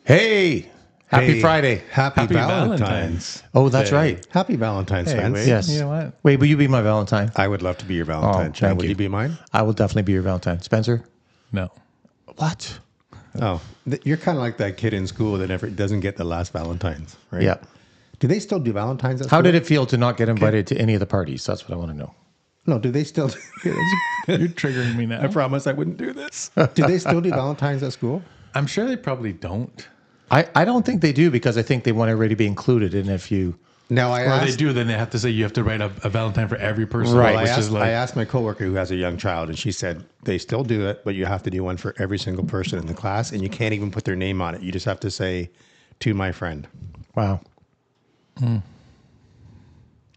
Hey, happy Hey, Friday. Happy Valentine's. Oh, that's Day. right. Happy Valentine's, Hey, friends. wait. Yes. You know what? Wait, will you be my Valentine? I would love to be your Valentine. Chad, thank would you. you be mine? I will definitely be your Valentine. Spencer? No. What? Oh, you're kind of like that kid in school that never doesn't get the last Valentine's, right? Yeah. Do they still do Valentine's at school? How did it feel to not get invited to any of the parties? That's what I want to know. No, do they still? You're triggering me now. I promise I wouldn't do this. Do they still do Valentine's at school? I'm sure they probably don't. I don't think they do because I think they want everybody to be included. And if you... No, I Or asked. they do, then they have to say you have to write a Valentine for every person. Right. Well, Which I is like, asked my coworker who has a young child, and she said they still do it, but you have to do one for every single person in the class, and you can't even put their name on it. You just have to say, "To my friend." Wow.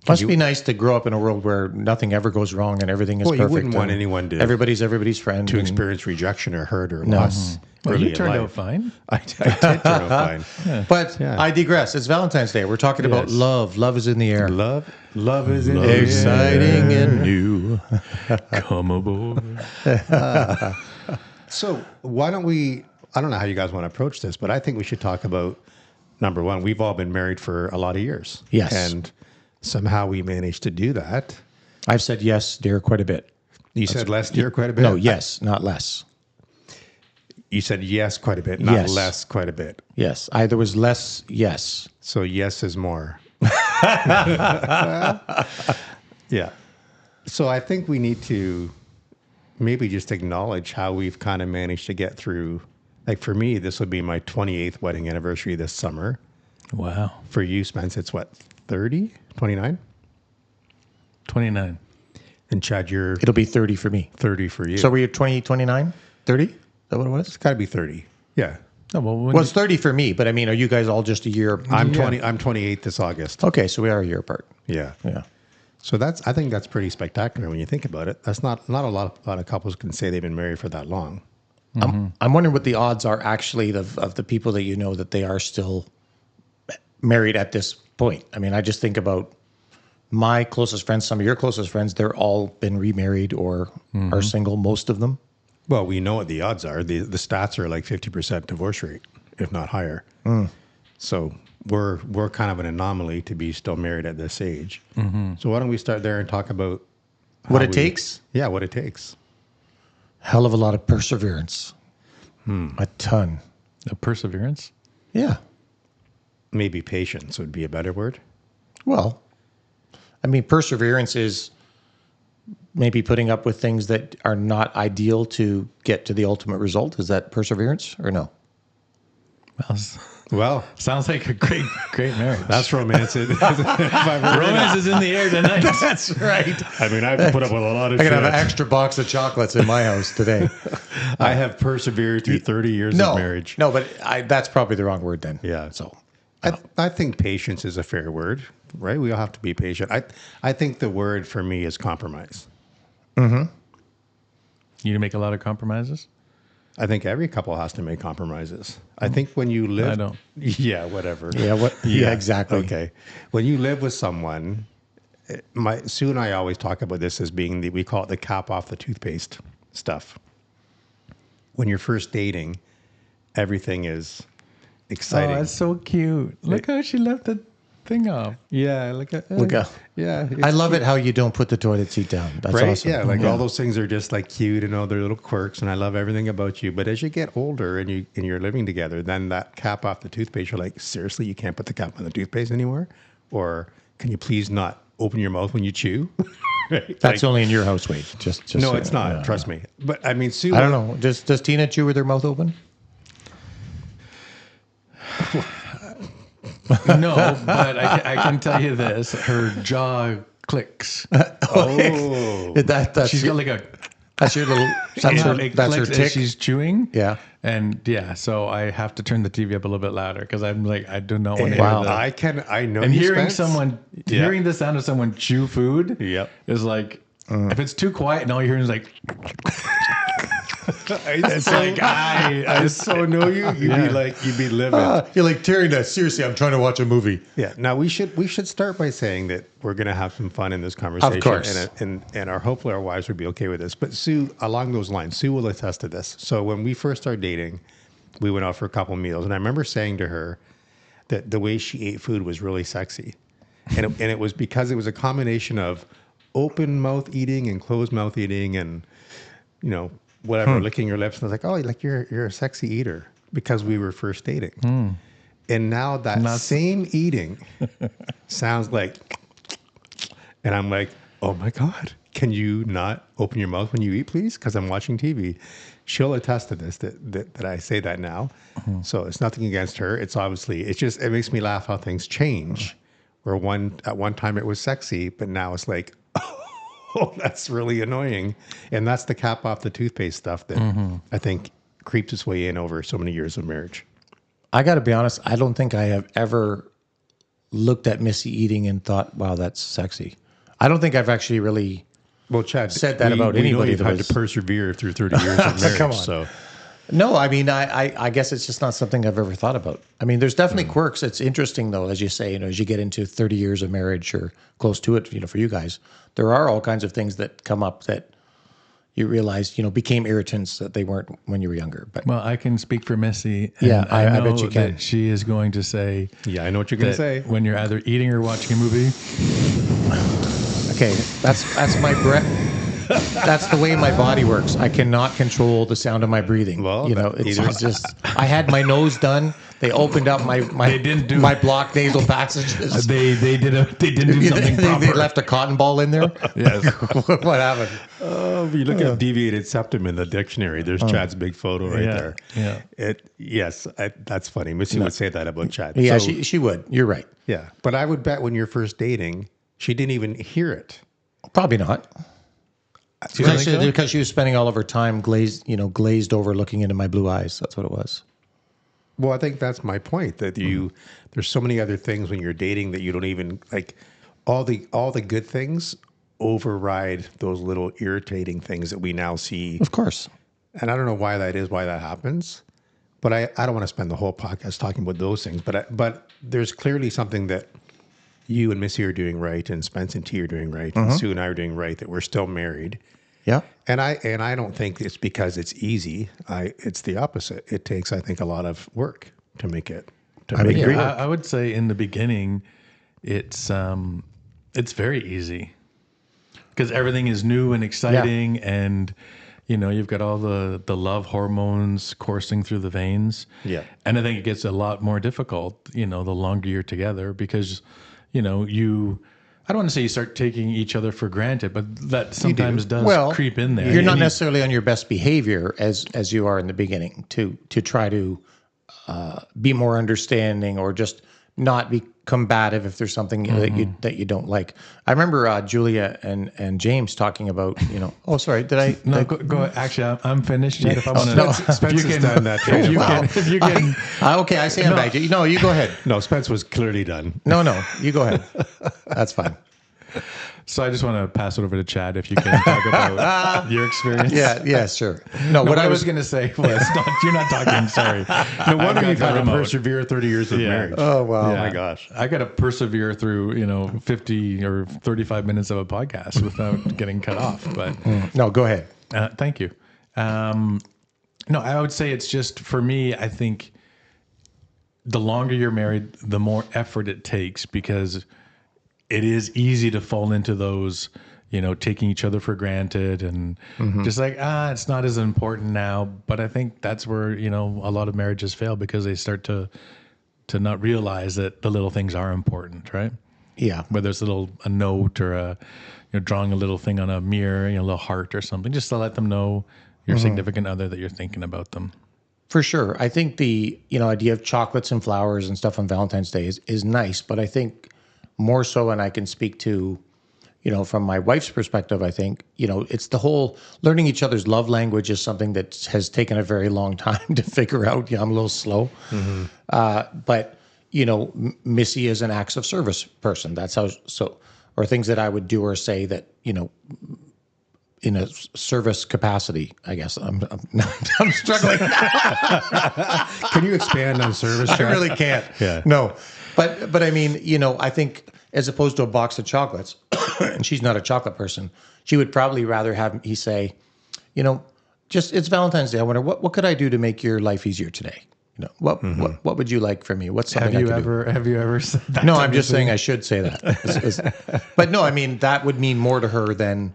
Must be nice to grow up in a world where nothing ever goes wrong and everything is Well, you perfect. wouldn't want and anyone to- Everybody's everybody's friend. To and- experience rejection or hurt or loss. well, early you in turned life. out fine. I did turn out fine. But Yeah. I digress. It's Valentine's Day. We're talking about Yes. love. Love is in the air. Love is in Exciting and new. Come aboard. So why don't we? I don't know how you guys want to approach this, but I think we should talk about number one. We've all been married for a lot of years, Yes. and somehow we managed to do that. I've said yes, dear, quite a bit. You said less, dear, quite a bit. No, yes, not less. You said yes, quite a bit, not Yes. less, quite a bit. Yes, there was less yes. So yes is more. Yeah. So I think we need to maybe just acknowledge how we've kind of managed to get through. Like for me, this would be my 28th wedding anniversary this summer. Wow. For you, Spence, it's what, 30, 29? 29. And Chad, you're It'll be 30 for me. 30 for you. So were you 20, 29, 30? Is that what it was? it's got to be 30. Yeah. Oh, well, when Well, it's 30 for me, but I mean, are you guys all just a year? I'm 20. I'm 28 this August. Okay, so we are a year apart. Yeah. Yeah. So I think that's pretty spectacular when you think about it. That's not a lot of couples can say they've been married for that long. I'm wondering what the odds are actually of the people that you know that they are still married at this point. I mean, I just think about my closest friends, some of your closest friends, they're all been remarried or are single, most of them. Well, we know what the odds are. The stats are like 50% divorce rate, if not higher. So we're kind of an anomaly to be still married at this age. So why don't we start there and talk about What how it takes? Yeah, what it takes. Hell of a lot of perseverance. A ton. the perseverance. Yeah. Maybe patience would be a better word. Well, I mean, perseverance is maybe putting up with things that are not ideal to get to the ultimate result. Is that perseverance or no? Well, Well, sounds like a great marriage. that's romance. Romance is in the air tonight. That's right. I mean, I've put up with a lot of I shit. can have an extra box of chocolates in my house today. I have persevered through 30 years of marriage. No, but that's probably the wrong word then. Yeah. So I think patience is a fair word, right? We all have to be patient. I think the word for me is compromise. You make a lot of compromises. I think every couple has to make compromises. I think when you live, I don't. Yeah, whatever. yeah, what? Yeah, exactly. Okay. When you live with someone, Sue and I always talk about this as being we call it the cap off the toothpaste stuff. When you're first dating, everything is exciting. Oh, that's so cute. Look how she left the thing off. Yeah, look at yeah. I love it how you don't put the toilet seat down. That's Right? awesome. Yeah, like all those things are just like cute and all their little quirks, and I love everything about you. But as you get older and you're living together, then that cap off the toothpaste, you're like, seriously, you can't put the cap on the toothpaste anymore? Or can you please not open your mouth when you chew? Right? That's only in your house, Wade. Just No, it's not. Trust me. But I mean, Sue. I don't know. Does Tina chew with her mouth open? No, but I can tell you this: her jaw clicks. Oh, That's She's got like a. that's your little. Somehow That's her, it that's her clicks as tick. she's chewing. Yeah. And yeah, so I have to turn the TV up a little bit louder because I'm like, I do not want to Wow. hear that. I know. And you, hearing Spence. hearing the sound of someone chew food Yep. is like, if it's too quiet and all you're hearing is like, It's like I so know you. You'd be livid. You're like, Terry, seriously, I'm trying to watch a movie. Yeah. Now we should start by saying that we're going to have some fun in this conversation. Of course. And hopefully our wives would be okay with this. But Sue, along those lines, Sue will attest to this. So when we first started dating, we went out for a couple meals, and I remember saying to her that the way she ate food was really sexy, and it was because it was a combination of open mouth eating and closed mouth eating, and whatever, licking your lips. And I was like, oh, like you're a sexy eater because we were first dating. And now that same eating sounds like, and I'm like, oh my God, can you not open your mouth when you eat, please? Because I'm watching TV. She'll attest to this, that I say that now. So it's nothing against her. It's obviously, it makes me laugh how things change. Where at one time it was sexy, but now it's like, oh, that's really annoying. And that's the cap off the toothpaste stuff that I think creeps its way in over so many years of marriage. I got to be honest, I don't think I have ever looked at Missy eating and thought, wow, that's sexy. I don't think I've actually really Chad said that about anybody. You've had to persevere through 30 years of marriage. Come on. So. No, I mean, I guess it's just not something I've ever thought about. I mean, there's definitely quirks. It's interesting, though, as you say, as you get into 30 years of marriage or close to it, for you guys, there are all kinds of things that come up that you realize, became irritants that they weren't when you were younger. But Well, I can speak for Missy. Yeah, I I know bet you can. that she is going to say Yeah, I know what you're going to say. when you're either eating or watching a movie. okay, that's my breath. That's the way my body works. I cannot control the sound of my breathing. Well, it's just. I had my nose done. They opened up my my blocked nasal passages. They didn't do something proper. They left a cotton ball in there. Yes. What happened? If you look at deviated septum in the dictionary, there's Chad's big photo right there. Yeah. Yes, that's funny. Missy would say that about Chad. Yeah, So, she would. You're right. yeah. But I would bet when you're first dating, she didn't even hear it. Probably not. You think so? Because she was spending all of her time glazed over, looking into my blue eyes. That's what it was. Well, I think that's my point, that there's so many other things when you're dating that you don't even like. All the good things override those little irritating things that we now see. Of course. And I don't know why that is, why that happens. But I don't want to spend the whole podcast talking about those things. But there's clearly something that you and Missy are doing right, and Spence and T are doing right, and Sue and I are doing right, that we're still married. Yeah. And I don't think it's because it's easy. It's the opposite. It takes, I think, a lot of work to make it. I would say in the beginning, it's very easy because everything is new and exciting, and you've got all the love hormones coursing through the veins. Yeah. And I think it gets a lot more difficult, the longer you're together, because I don't want to say you start taking each other for granted, but that sometimes does creep in there. You're not necessarily on your best behavior as you are in the beginning to try to be more understanding, or just not be combative if there's something that you don't like. I remember Julia and James talking about, oh, sorry, did I? No, go. Actually, I'm finished. If I want to, Spence has done that. If you can. Okay, I say I'm back. No, you go ahead. No, Spence was clearly done. No, you go ahead. That's fine. So I just want to pass it over to Chad if you can talk about your experience. Yeah, sure. No, what I was going to say was, you're not talking, sorry. No wonder you've had to persevere 30 years of marriage. Oh, wow. Oh, my gosh. I got to persevere through, 50 or 35 minutes of a podcast without getting cut off. But No, go ahead. Thank you. No, I would say it's just, for me, I think the longer you're married, the more effort it takes, because it is easy to fall into those, taking each other for granted and just like, it's not as important now. But I think that's where, a lot of marriages fail, because they start to not realize that the little things are important, right? Yeah. Whether it's a note or drawing a little thing on a mirror, a little heart or something, just to let them know your significant other that you're thinking about them. For sure. I think the, idea of chocolates and flowers and stuff on Valentine's Day is nice, but I think more so, and I can speak to, from my wife's perspective, I think, it's the whole learning each other's love language is something that has taken a very long time to figure out. I'm a little slow. But, Missy is an acts of service person. That's how, or things that I would do or say that, in a service capacity, I guess. I'm struggling. Can you expand on service? I really can't. Yeah. No. But I mean, I think as opposed to a box of chocolates, and she's not a chocolate person, she would probably rather have he say, just it's Valentine's Day. I wonder what could I do to make your life easier today? You know, what would you like from me? What's something Have I you could ever have you ever said that? do? No, type I'm of just thing? saying I should say that. But no, I mean that would mean more to her than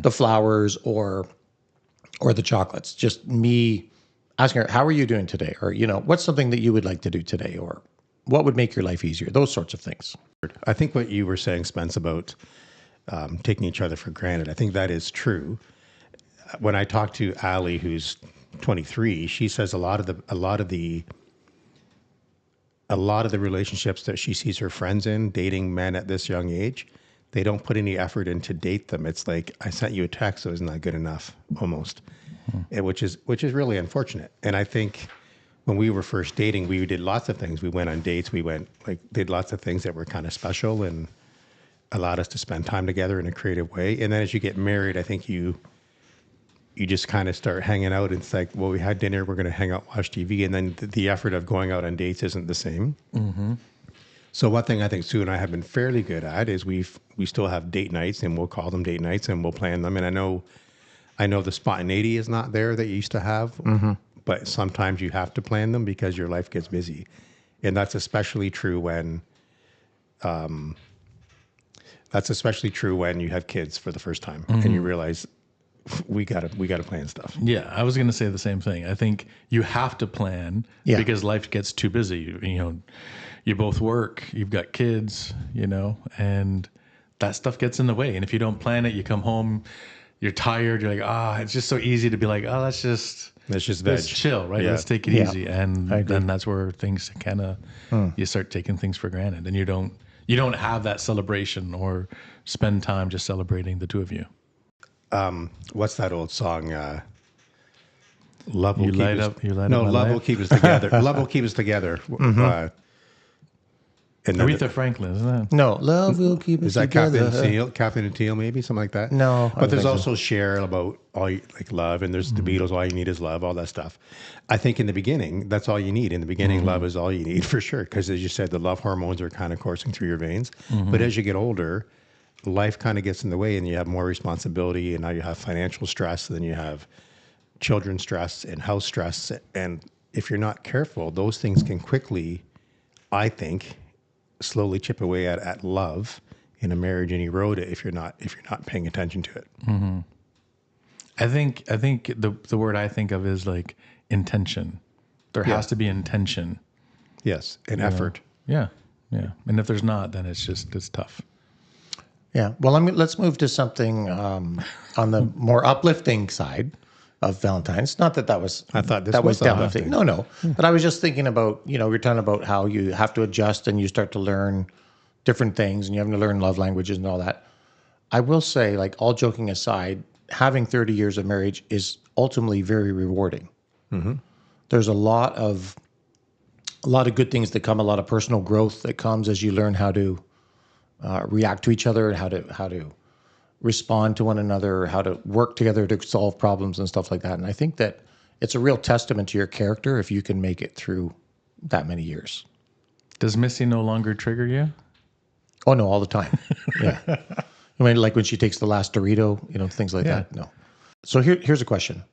the flowers or the chocolates. Just me asking her, "How are you doing today?" Or what's something that you would like to do today? Or what would make your life easier? Those sorts of things. I think what you were saying, Spence, about taking each other for granted, I think that is true. When I talk to Allie, who's 23, she says a lot of the relationships that she sees her friends in, dating men at this young age, they don't put any effort in to date them. It's like, I sent you a text, so isn't that good enough? Almost, which is really unfortunate. And I think when we were first dating, we did lots of things. We went on dates. We did lots of things that were kind of special and allowed us to spend time together in a creative way. And then as you get married, I think you just kind of start hanging out. It's like, well, we had dinner, we're going to hang out, watch TV. And then the effort of going out on dates isn't the same. Mm-hmm. So one thing I think Sue and I have been fairly good at is we still have date nights, and we'll call them date nights and we'll plan them. And I know the spontaneity is not there that you used to have, but sometimes you have to plan them because your life gets busy. And that's especially true when you have kids for the first time and you realize we gotta plan stuff. Yeah, I was going to say the same thing. I think you have to plan because life gets too busy. You both work, you've got kids, and that stuff gets in the way. And if you don't plan it, you come home, you're tired. You're like, it's just so easy to be like, let's just chill, right? Yeah. Let's take it easy. And then that's where things kind of, you start taking things for granted, and you don't have that celebration or spend time just celebrating the two of you. What's that old song? Love will You keep light us. up. You light No, up. love will keep us together. Love will keep us together. And then Aretha Franklin, isn't that? No, love will keep us is that together. Captain and Teal, maybe something like that? No, I but don't there's think also Cher about love, and there's the Beatles. All you need is love. All that stuff. I think in the beginning, that's all you need. In the beginning, love is all you need for sure. Because as you said, the love hormones are kind of coursing through your veins. But as you get older, life kind of gets in the way, and you have more responsibility, and now you have financial stress, and then you have children stress and house stress. And if you're not careful, those things can quickly, I think, slowly chip away at love in a marriage and erode it if you're not paying attention to it. Mm-hmm. I think the word I think of is like intention. There has to be intention. Yes, and effort. Yeah. And if there's not, then it's tough. Yeah. Well, let's move to something on the more uplifting side of Valentine's. Not that was. I thought this that was downlifting. uplifting. No. But I was just thinking about you're talking about how you have to adjust and you start to learn different things, and you have to learn love languages and all that. I will say, like, all joking aside, having 30 years of marriage is ultimately very rewarding. Mm-hmm. There's a lot of good things that come, a lot of personal growth that comes as you learn how to react to each other, and how to respond to one another, how to work together to solve problems and stuff like that. And I think that it's a real testament to your character if you can make it through that many years. Does Missy no longer trigger you? Oh no, all the time. Yeah. I mean, like when she takes the last Dorito, things like that. No. So here's a question.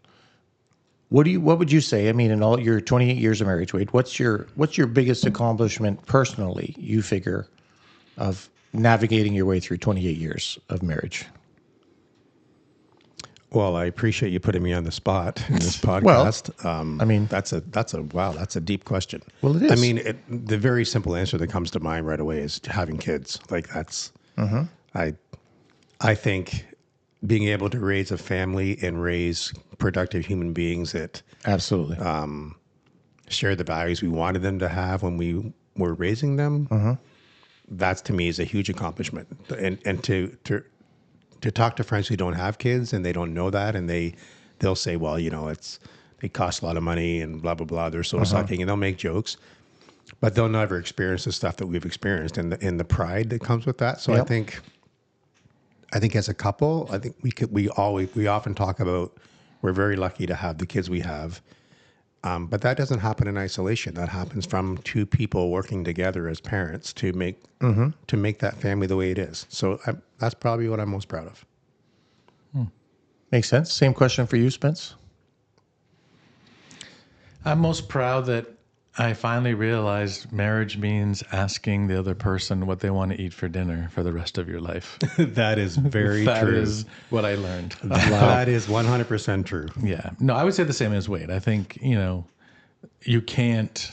What would you say? I mean, in all your 28 years of marriage, Wade, what's your biggest accomplishment personally, you figure, of navigating your way through 28 years of marriage? Well, I appreciate you putting me on the spot in this podcast. I mean, that's a deep question. Well, it is. I mean, the very simple answer that comes to mind right away is having kids. Like that's, I think being able to raise a family and raise productive human beings that absolutely share the values we wanted them to have when we were raising them. That's to me is a huge accomplishment. And to talk to friends who don't have kids and they don't know that, and they'll say, well, they cost a lot of money and blah, blah, blah. They're so sucking, and they'll make jokes, but they'll never experience the stuff that we've experienced and the pride that comes with that. So Yep. I think as a couple, I think we often talk about, we're very lucky to have the kids we have. But that doesn't happen in isolation. That happens from two people working together as parents to make that family the way it is. So that's probably what I'm most proud of. Makes sense. Same question for you, Spence. I'm most proud that I finally realized marriage means asking the other person what they want to eat for dinner for the rest of your life. That is very That true. is what I learned. That is 100% true. Yeah. No, I would say the same as Wade. I think, you can't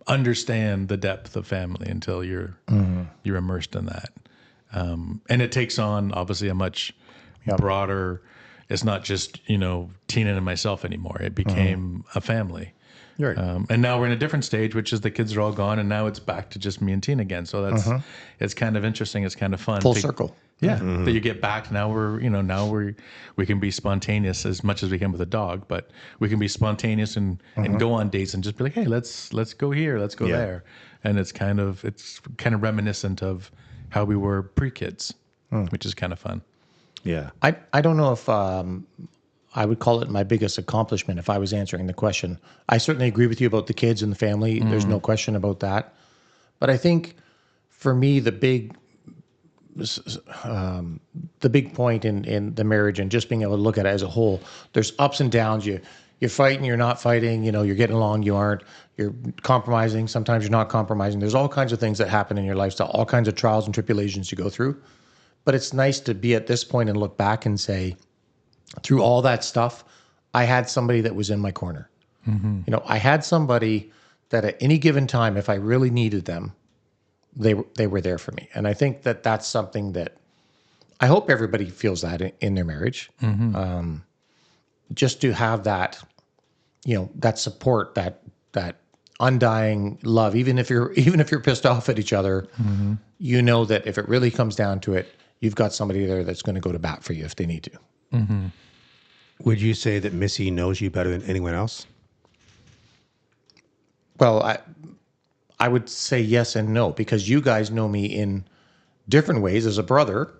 understand the depth of family until you're immersed in that. And it takes on obviously a much broader. It's not just Tina and myself anymore. It became a family. Right. And now we're in a different stage, which is the kids are all gone, and now it's back to just me and Tina again. So it's kind of interesting. It's kind of fun. Full circle. Yeah, that you get back. Now we can be spontaneous as much as we can with a dog, but we can be spontaneous and go on dates and just be like, hey, let's go here, let's go there, and it's kind of reminiscent of how we were pre-kids, which is kind of fun. Yeah. I don't know if I would call it my biggest accomplishment if I was answering the question. I certainly agree with you about the kids and the family. There's no question about that. But I think for me, the big point in the marriage and just being able to look at it as a whole, there's ups and downs. You're fighting, you're not fighting, you're getting along, you aren't, you're compromising, sometimes you're not compromising. There's all kinds of things that happen in your lifestyle, all kinds of trials and tribulations you go through. But it's nice to be at this point and look back and say, through all that stuff, I had somebody that was in my corner. I had somebody that at any given time, if I really needed them, they were there for me. And I think that that's something that I hope everybody feels that in their marriage. Just to have that, that support, that undying love, even if you're pissed off at each other, that if it really comes down to it, you've got somebody there that's going to go to bat for you if they need to. Would you say that Missy knows you better than anyone else? Well, I would say yes and no, because you guys know me in different ways as a brother.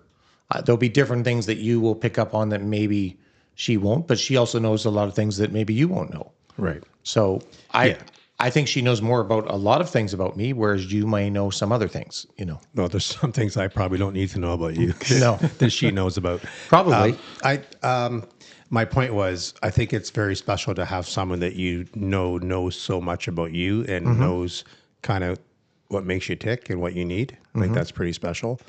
There'll be different things that you will pick up on that maybe she won't, but she also knows a lot of things that maybe you won't know. Right. So I think she knows more about a lot of things about me, whereas you may know some other things, No, there's some things I probably don't need to know about you. No. That she knows about. Probably. My point was, I think it's very special to have someone that knows so much about you and knows kind of what makes you tick and what you need. I think that's pretty special.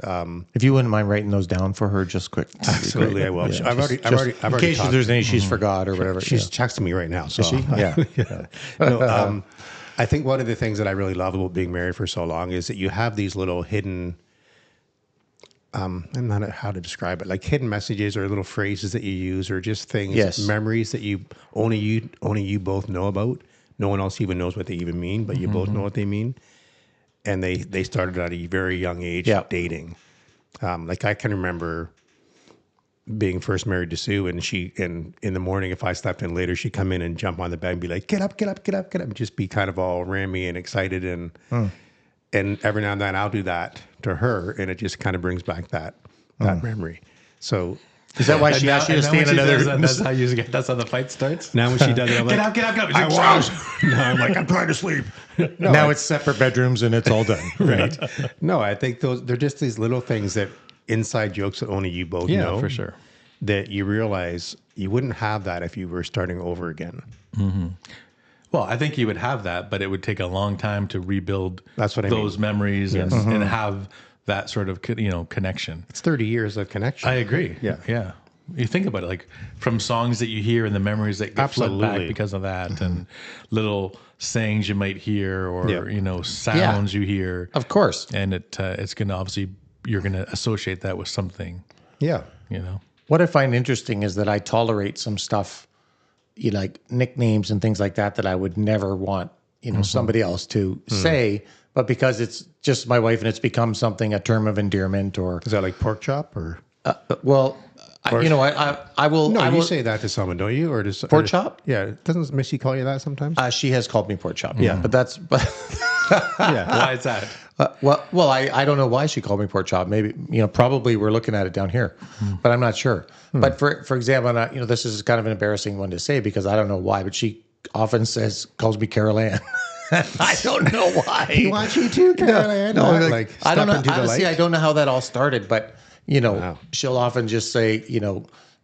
If you wouldn't mind writing those down for her, just quick. Absolutely, I will. Yeah, I've already in case talked. there's any she's forgot or whatever. She's texting me right now. So Is she? Yeah. No, I think one of the things that I really love about being married for so long is that you have these little hidden, I'm not sure how to describe it, like hidden messages or little phrases that you use or just things, memories that only you both know about. No one else even knows what they even mean, but you both know what they mean. And they started at a very young age dating. Like I can remember being first married to Sue, and in the morning, if I slept in later, she'd come in and jump on the bed and be like, get up, get up, get up, get up, and just be kind of all rammy and excited. And every now and then I'll do that to her, and it just kind of brings back that memory. So is that why she asked you to stay in another? That's how the fight starts. now when she does it, I'm like, get up. I'm like, I'm trying to sleep. No, now it's separate bedrooms and it's all done. Right. No, I think they're just these little things that inside jokes that only you both know. Yeah, for sure. That you realize you wouldn't have that if you were starting over again. Well, I think you would have that, but it would take a long time to rebuild That's what I those mean. memories and have that sort of connection. It's 30 years of connection. I agree. Yeah. You think about it, like from songs that you hear and the memories that get flooded back because of that, and little sayings you might hear, or sounds you hear. Of course, and it's going to obviously you're going to associate that with something. Yeah. What I find interesting is that I tolerate some stuff, like nicknames and things like that I would never want, somebody else to say, but because it's just my wife and it's become something, a term of endearment, or is that like pork chop or? I will. No, I will, you say that to someone, don't you? Or does pork chop? Yeah, doesn't Missy call you that sometimes? She has called me pork chop. Yeah, but Why is that? I don't know why she called me pork chop. Maybe probably we're looking at it down here, but I'm not sure. But for example, this is kind of an embarrassing one to say because I don't know why, but she often calls me Carol Ann. I don't know why. He wants you too, Carol Ann. No, I don't know. Honestly, I don't know how that all started, but Wow. she'll often just say,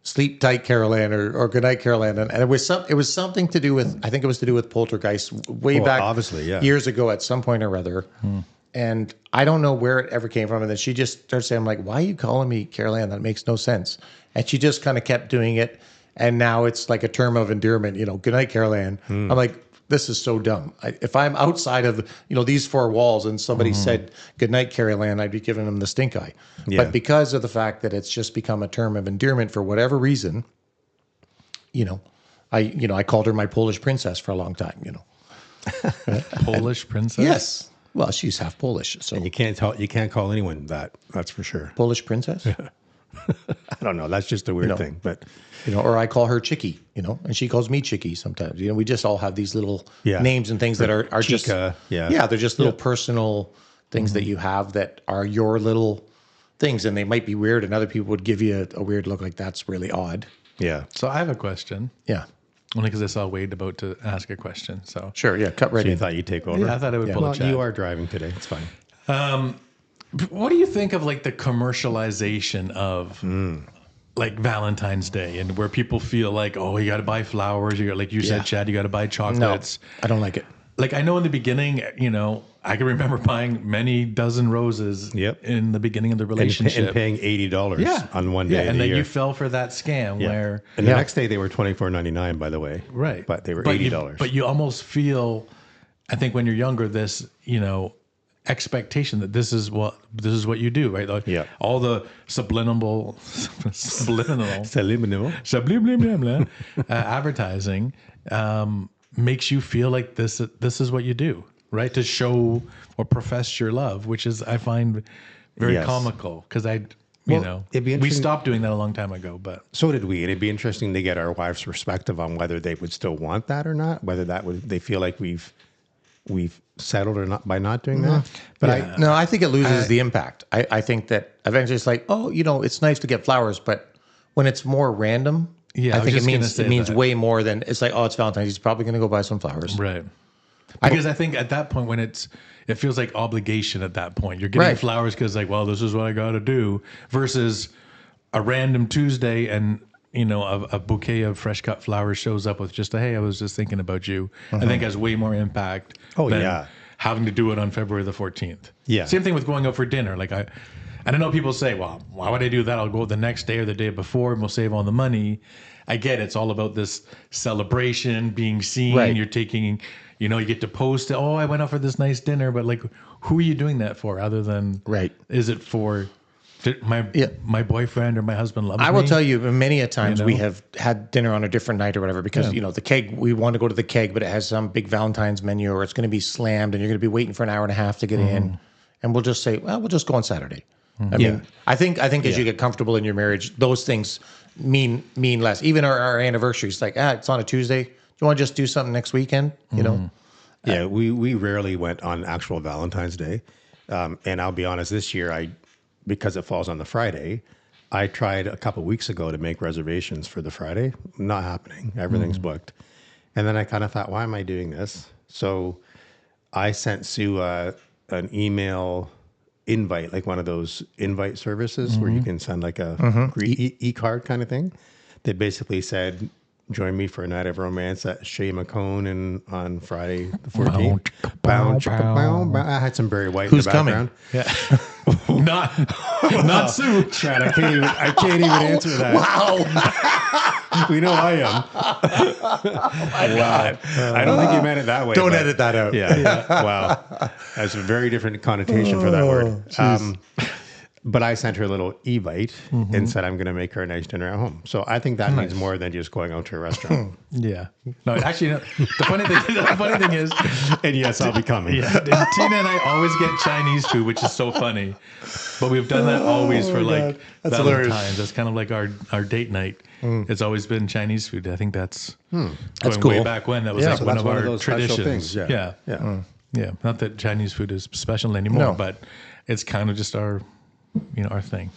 sleep tight, Carol Ann, or good night, Carol Ann. And it was something to do with, I think it was to do with poltergeist way back obviously, yeah. years ago at some point or other. And I don't know where it ever came from. And then she just started saying, I'm like, why are you calling me Carol Ann? That makes no sense. And she just kind of kept doing it. And now it's like a term of endearment, good night, Carol Ann. I'm like, this is so dumb. If I'm outside of, these four walls and somebody said, good night, Carol Ann, I'd be giving them the stink eye. Yeah. But because of the fact that it's just become a term of endearment for whatever reason, I called her my Polish princess for a long time, Polish princess? Yes. Well, she's half Polish, so And you can't call anyone that. That's for sure. Polish princess, I don't know. That's just a weird thing, but or I call her Chicky, and she calls me Chicky sometimes. We just all have these little Yeah. names and things that are just Chica, yeah. they're just little personal things that you have that are your little things, and they might be weird, and other people would give you a weird look, like that's really odd. yeah. So I have a question. Yeah, Only because I saw Wade about to ask a question. So sure. Yeah, cut right So you in. thought you'd take over? yeah, I thought I would pull Well, a chat. you are driving today. It's fine. What do you think of like the commercialization of like Valentine's Day, and where people feel like, oh, you got to buy flowers, you got, like you Yeah. said, Chad, you got to buy No, chocolates. I don't like it. Like I know in the beginning, I can remember buying many dozen roses Yep. in the beginning of the relationship. And paying $80 yeah. on one day Yeah, of and the then year. you fell for that scam where And the next day they were $24.99, by the way. right, But they were $80. But you almost feel, I think, when you're younger, this expectation that this is what you do, right? Like, Yeah. all the subliminal Subliminal. advertising makes you feel like this is what you do, right? To show or profess your love, which is, I find, very Yes. comical, because it'd be we interesting- stopped doing that a long time ago. But So did we. And it'd be interesting to get our wives' perspective on whether they would still want that or not, whether they feel like we've settled or not by not doing that. But I think it loses the impact. I think that eventually it's like, oh, it's nice to get flowers, but when it's more random, Yeah, I I was think just gonna it say means that. way more than it's like, oh, it's Valentine's. He's probably going to go buy some flowers. right. Because I think at that point, when it feels like obligation at that point. You're getting Right. flowers because, like, well, this is what I got to do, versus a random Tuesday and, a bouquet of fresh cut flowers shows up with just a, hey, I was just thinking about you. I think has way more impact Oh, than yeah. having to do it on February the 14th. Yeah. Same thing with going out for dinner. Like, I know people say, well, why would I do that? I'll go the next day or the day before and we'll save all the money. I get it. It's all about this celebration, being seen. Right. You're taking, you get to post it. Oh, I went out for this nice dinner. But like, who are you doing that for other than, Right. is it for my boyfriend or my husband loves me? I will tell you, many a times we know? have had dinner on a different night or whatever because, the keg, we want to go to the keg, but it has some big Valentine's menu or it's going to be slammed and you're going to be waiting for an hour and a half to get in. And we'll just say, well, we'll just go on Saturday. I mean, I think as you get comfortable in your marriage, those things mean less. Even our anniversaries, like, it's on a Tuesday. Do you want to just do something next weekend? Yeah, we rarely went on actual Valentine's Day. And I'll be honest, this year, because it falls on the Friday, I tried a couple weeks ago to make reservations for the Friday. Not happening. Everything's booked. And then I kind of thought, why am I doing this? So I sent Sue an email invite, like one of those invite services where you can send like a e-card kind of thing that basically said, join me for a night of romance at Shea McCone and on Friday the 14th. I had some Barry White Who's in the background. Yeah. not Sue. Chad, I can't even answer that. Wow. We know I am. Wow. I don't think you meant it that way. Don't but- edit that out. Yeah. Wow. That's a very different connotation for that word. But I sent her a little evite and said I'm going to make her a nice dinner at home. So I think that means more than just going out to a restaurant. Yeah. No, actually, the funny thing is, And yes, I'll be coming. yeah, Tina and I always get Chinese food, which is so funny. But we've done that always for like That's Valentine's. hilarious. That's kind of like our date night. It's always been Chinese food. I think that's That's going way cool. back when. That was Yeah, like so one that's of one of our those special traditions. things. Yeah. Yeah. Not that Chinese food is special anymore, No. but it's kind of just our thing.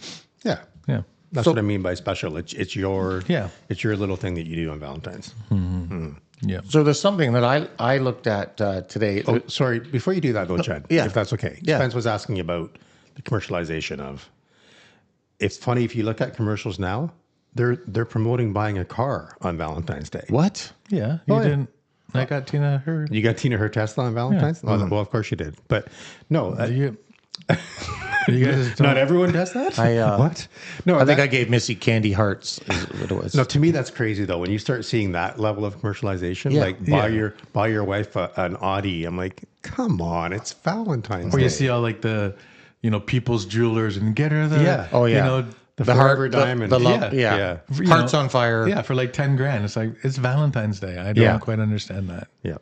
Yeah. Yeah. That's what I mean by special. It's your Yeah. It's your little thing that you do on Valentine's. Yeah. So there's something that I looked at today. Oh, sorry. Before you do that, though, Chad, yeah. if that's okay. Yeah. Spence was asking about the commercialization of. It's funny if you look at commercials now, they're promoting buying a car on Valentine's Day. What? Yeah, you yeah. didn't. I got Tina her. You got Tina her Tesla on Valentine's? Oh, well, of course you did. But no, You, you guys don't. not everyone does that. What? No, I think I gave Missy candy hearts. Is what it was. No, to me that's crazy though. When you start seeing that level of commercialization, Yeah. like buy your wife an Audi, I'm like, come on, it's Valentine's Or Day. you see all like the, people's jewelers and get her the. Yeah. Oh, yeah. the heart, forever diamond. the love, Yeah. yeah. You Hearts know, on fire. Yeah, for like 10 grand. It's like it's Valentine's Day. I don't Yeah. quite understand that. yeah.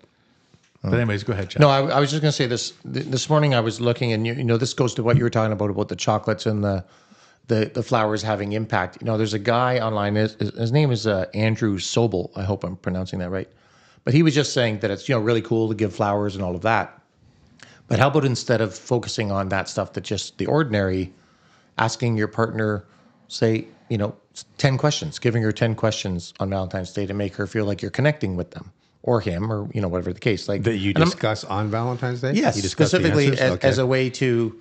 But anyways, go ahead, Chad. No, I was just going to say this morning. I was looking, and this goes to what you were talking about the chocolates and the flowers having impact. There's a guy online. His name is Andrew Sobel. I hope I'm pronouncing that right. But he was just saying that it's really cool to give flowers and all of that. But how about instead of focusing on that stuff, that just the ordinary, asking your partner, say 10 questions, giving her 10 questions on Valentine's Day to make her feel like you're connecting with them. Or him, or whatever the case. Like That you discuss on Valentine's Day? yes, You discuss the specifically answers? as a way to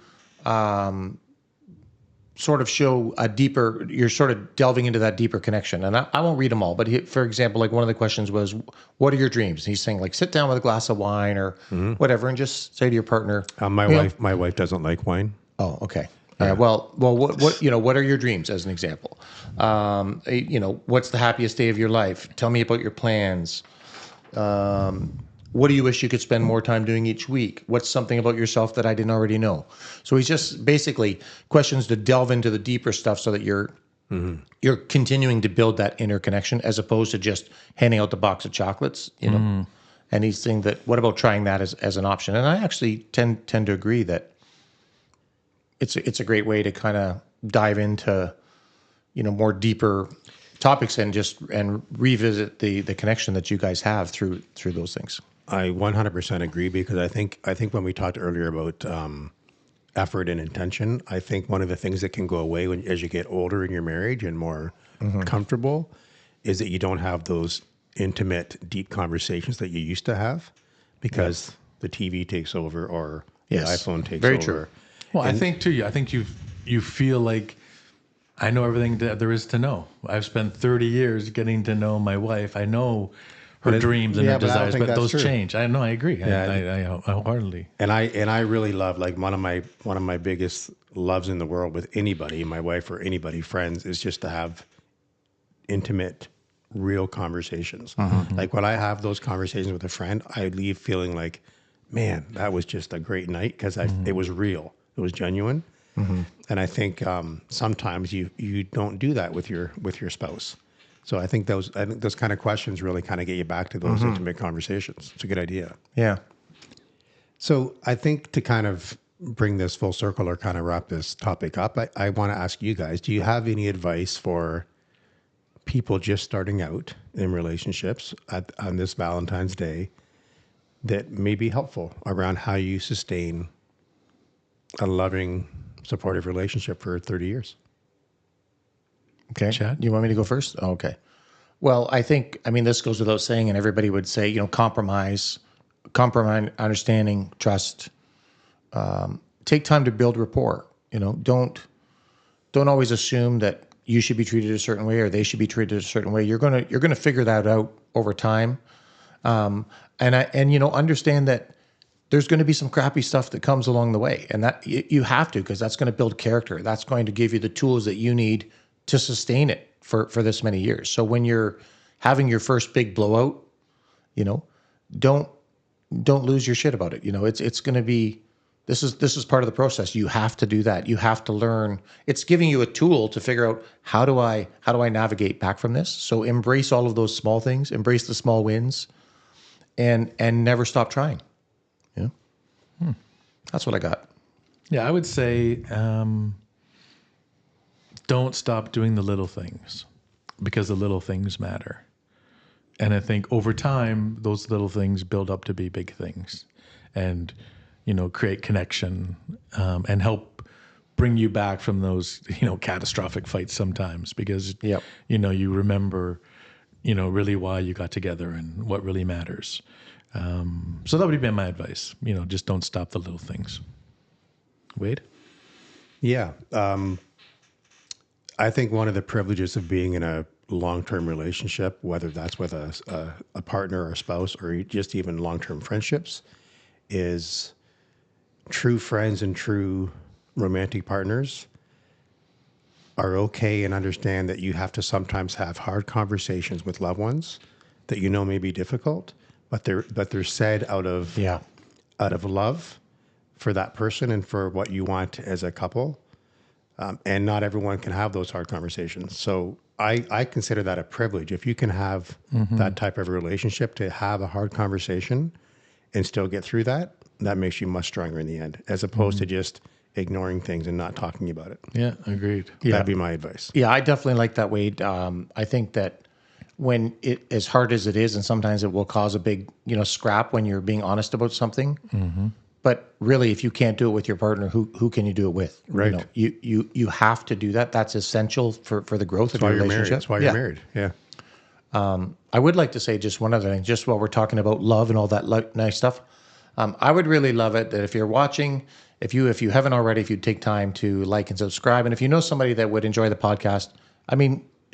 sort of show a deeper. You're sort of delving into that deeper connection. And I won't read them all, but for example, like one of the questions was, "What are your dreams?" And he's saying like, "Sit down with a glass of wine or whatever, and just say to your partner." My wife doesn't like wine. Oh, okay. Well, what are your dreams, as an example? What's the happiest day of your life? Tell me about your plans. What do you wish you could spend more time doing each week? What's something about yourself that I didn't already know? So he's just basically questions to delve into the deeper stuff, so that you're continuing to build that inner connection, as opposed to just handing out the box of chocolates. And he's saying that, what about trying that as an option? And I actually tend to agree that it's a great way to kind of dive into more deeper topics and revisit the connection that you guys have through those things. I 100% agree, because I think when we talked earlier about effort and intention, I think one of the things that can go away as you get older in your marriage and more comfortable is that you don't have those intimate, deep conversations that you used to have, because the TV takes over, or the iPhone takes over. Very true. Well, I think too. I think you feel like I know everything that there is to know. I've spent 30 years getting to know my wife. I know her dreams and her desires, but those change. I know. I agree. I wholeheartedly. And I really love, like, one of my biggest loves in the world with anybody, my wife or anybody, friends, is just to have intimate, real conversations. Like when I have those conversations with a friend, I leave feeling like, man, that was just a great night, because it was real, it was genuine. And I think sometimes you don't do that with your spouse. So I think those kind of questions really kind of get you back to those intimate conversations. It's a good idea. Yeah. So I think to kind of bring this full circle, or kind of wrap this topic up, I want to ask you guys, do you have any advice for people just starting out in relationships on this Valentine's Day that may be helpful around how you sustain a loving, supportive relationship for 30 years? Okay. Chad? You want me to go first? Oh, okay. Well, I mean, this goes without saying, and everybody would say, compromise, understanding, trust. Take time to build rapport. Don't always assume that you should be treated a certain way or they should be treated a certain way. You're gonna figure that out over time. And understand that there's going to be some crappy stuff that comes along the way, and that you have to, because that's going to build character. That's going to give you the tools that you need to sustain it for this many years. So when you're having your first big blowout, don't lose your shit about it. It's going to be, this is part of the process. You have to do that. You have to learn. It's giving you a tool to figure out, how do I navigate back from this? So embrace all of those small things, embrace the small wins, and never stop trying. That's what I got. Yeah, I would say don't stop doing the little things, because the little things matter. And I think over time, those little things build up to be big things, and create connection, and help bring you back from those catastrophic fights sometimes, because you remember really why you got together and what really matters. So that would be my advice. Just don't stop the little things. Wade? Yeah. I think one of the privileges of being in a long-term relationship, whether that's with a partner or a spouse or just even long-term friendships, is true friends and true romantic partners are okay and understand that you have to sometimes have hard conversations with loved ones that you know may be difficult, but they're said Yeah. out of love for that person and for what you want as a couple. And not everyone can have those hard conversations. So I consider that a privilege. If you can have that type of relationship to have a hard conversation and still get through that, that makes you much stronger in the end, as opposed to just ignoring things and not talking about it. Yeah, agreed. Yeah. That'd be my advice. Yeah, I definitely like that, Wade. I think that when it, as hard as it is, and sometimes it will cause a big, scrap when you're being honest about something. But really, if you can't do it with your partner, who can you do it with? Right. You have to do that. That's essential for the growth of your relationship. That's why you're married. Yeah. I would like to say just one other thing, just while we're talking about love and all that nice stuff. I would really love it that if you're watching, if you haven't already, if you'd take time to like and subscribe, and if you know somebody that would enjoy the podcast,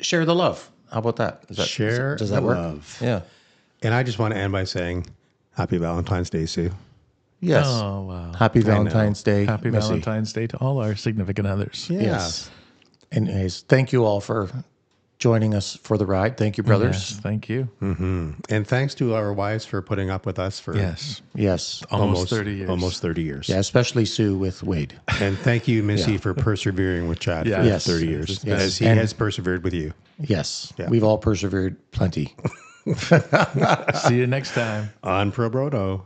share the love. How about that? Does that work? Love. Yeah. And I just want to end by saying, Happy Valentine's Day, Sue. Yes. Oh, wow. Happy Valentine's Day. Happy Missy. Valentine's Day to all our significant others. Yeah. Yes. Anyways, thank you all for joining us for the ride. Thank you, brothers. Yes, thank you. And thanks to our wives for putting up with us for Yes. Almost 30 years. Almost 30 years. Yeah, especially Sue with Wade. And thank you, Missy, for persevering with Chad for Yes. 30 years, Yes. as he And- has persevered with you. Yes. Yeah. We've all persevered plenty. See you next time. On ProBROknow.